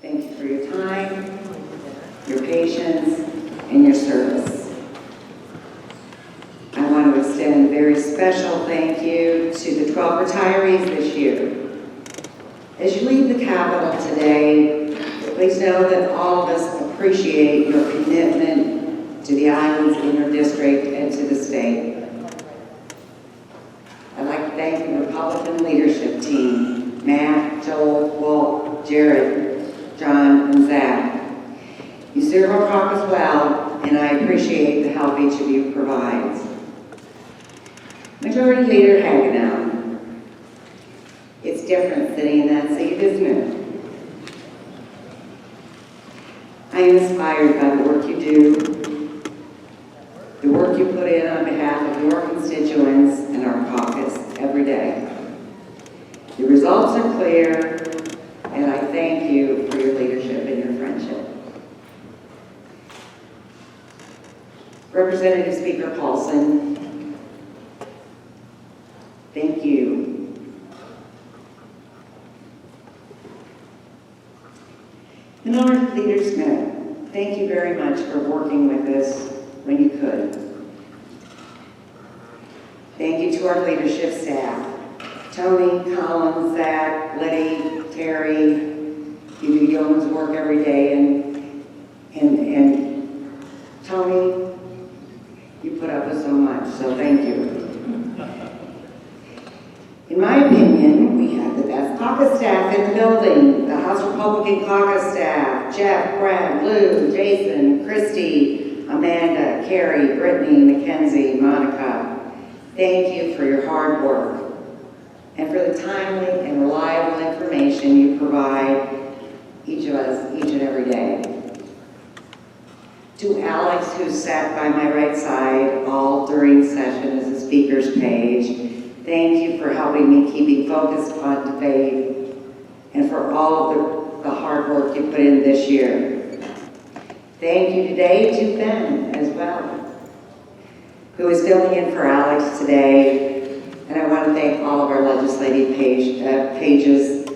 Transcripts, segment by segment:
Thank you for your time, your patience, and your service. I want to extend a very special thank you to the 12 retirees this year. As you leave the Capitol today, please know that all of us appreciate your commitment to the islands in your district and to the state. I'd like to thank the Republican leadership team, Matt, Joel, Walt, Jared, John, and Zach. You serve our caucus well, and I appreciate the help each of you provides. Majority Leader Hagenow. It's different sitting in that seat, isn't it? I am inspired by the work you do, the work you put in on behalf of your constituents and our caucus every day. The results are clear, and I thank you for your leadership and your friendship. Representative Speaker Paulson, thank you. Minority Leader Smith, thank you very much for working with us when you could. Thank you to our leadership staff, Tony, Colin, Zach, Liddy, Terry. You do yeoman's work every day, and Tony, you put up with so much, so thank you. In my opinion, we have the best caucus staff in the building. The House Republican caucus staff, Jeff, Brad, Lou, Jason, Christy, Amanda, Carrie, Brittany, Mackenzie, Monica. Thank you for your hard work and for the timely and reliable information you provide each of us each and every day. To Alex, who sat by my right side all during session as a speaker's page, thank you for helping me keeping focused on debate and for all of the hard work you put in this year. Thank you today to Ben as well, who is filling in for Alex today. And I want to thank all of our legislative pages.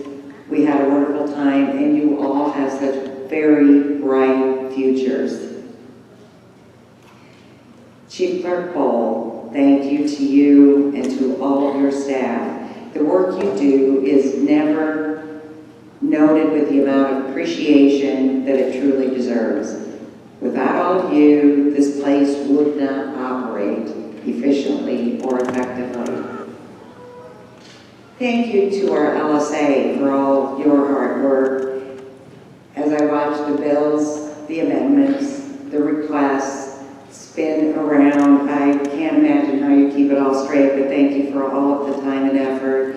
We had a wonderful time, and you all have such very bright futures. Chief Clerk Bowl, thank you to you and to all of your staff. The work you do is never noted with the amount of appreciation that it truly deserves. Without all of you, this place would not operate efficiently or effectively. Thank you to our LSA for all your hard work. As I watch the bills, the amendments, the requests spin around, I can't imagine how you keep it all straight, but thank you for all of the time and effort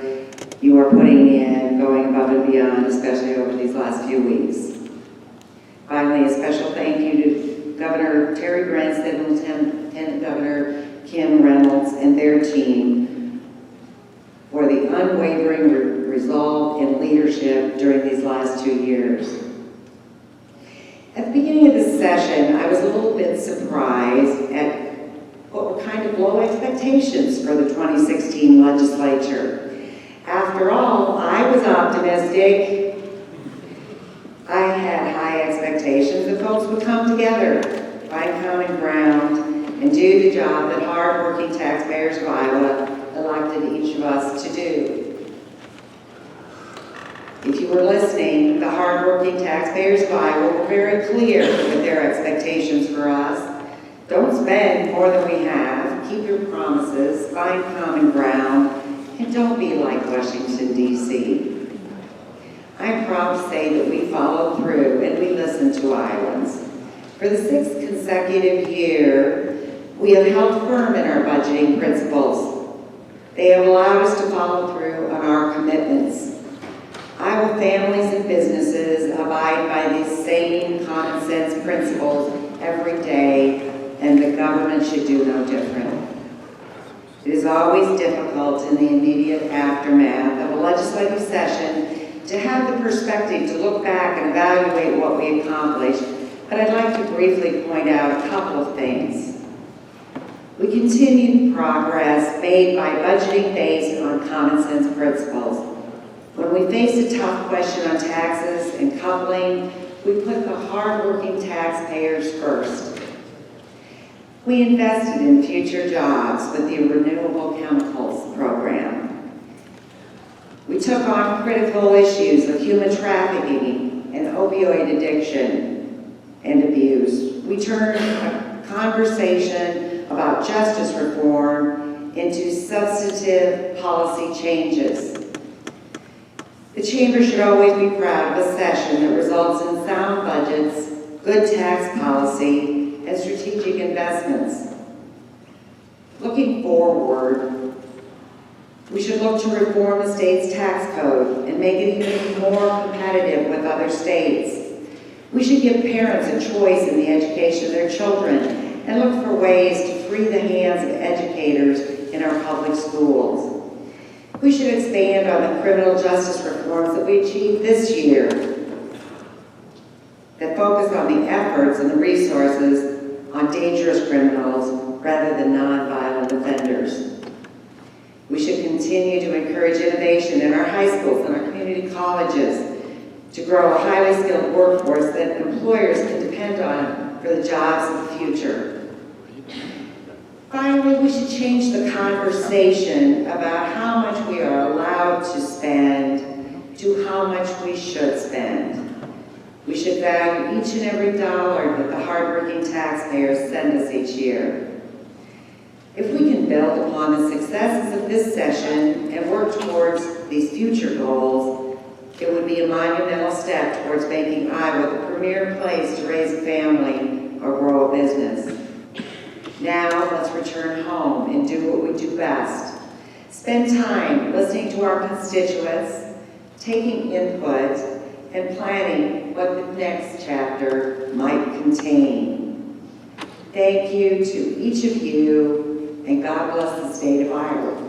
you are putting in, going above and beyond, especially over these last few weeks. Finally, a special thank you to Governor Terry Branstad and Lieutenant Governor Kim Reynolds and their team for the unwavering resolve and leadership during these last 2 years. At the beginning of this session, I was a little bit surprised at what were kind of low expectations for the 2016 legislature. After all, I was optimistic. I had high expectations that folks would come together, find common ground, and do the job that hard-working taxpayers of Iowa elected each of us to do. If you were listening, the hard-working taxpayers of Iowa were very clear with their expectations for us. Don't spend more than we have, keep your promises, find common ground, and don't be like Washington, D.C. I'm proud to say that we followed through and we listened to Iowans. For the 6th consecutive year, we have held firm in our budgeting principles. They have allowed us to follow through on our commitments. Iowa families and businesses abide by these same common sense principles every day, and the government should do no different. It is always difficult in the immediate aftermath of a legislative session to have the perspective to look back and evaluate what we accomplished, but I'd like to briefly point out a couple of things. We continued progress made by budgeting based on common sense principles. When we face a tough question on taxes and coupling, we put the hard-working taxpayers first. We invested in future jobs with the Renewable Chemicals Program. We took on critical issues of human trafficking and opioid addiction and abuse. We turned a conversation about justice reform into substantive policy changes. The Chamber should always be proud of a session that results in sound budgets, good tax policy, and strategic investments. Looking forward, we should look to reform the state's tax code and make it even more competitive with other states. We should give parents a choice in the education of their children and look for ways to free the hands of educators in our public schools. We should expand on the criminal justice reforms that we achieved this year that focus on the efforts and the resources on dangerous criminals rather than nonviolent offenders. We should continue to encourage innovation in our high schools and our community colleges to grow a highly skilled workforce that employers can depend on for the jobs of the future. Finally, we should change the conversation about how much we are allowed to spend to how much we should spend. We should value each and every dollar that the hardworking taxpayers send us each year. If we can build upon the successes of this session and work towards these future goals, it would be a monumental step towards making Iowa the premier place to raise a family or grow a business. Now, let's return home and do what we do best. Spend time listening to our constituents, taking input, and planning what the next chapter might contain. Thank you to each of you, and God bless the state of Iowa.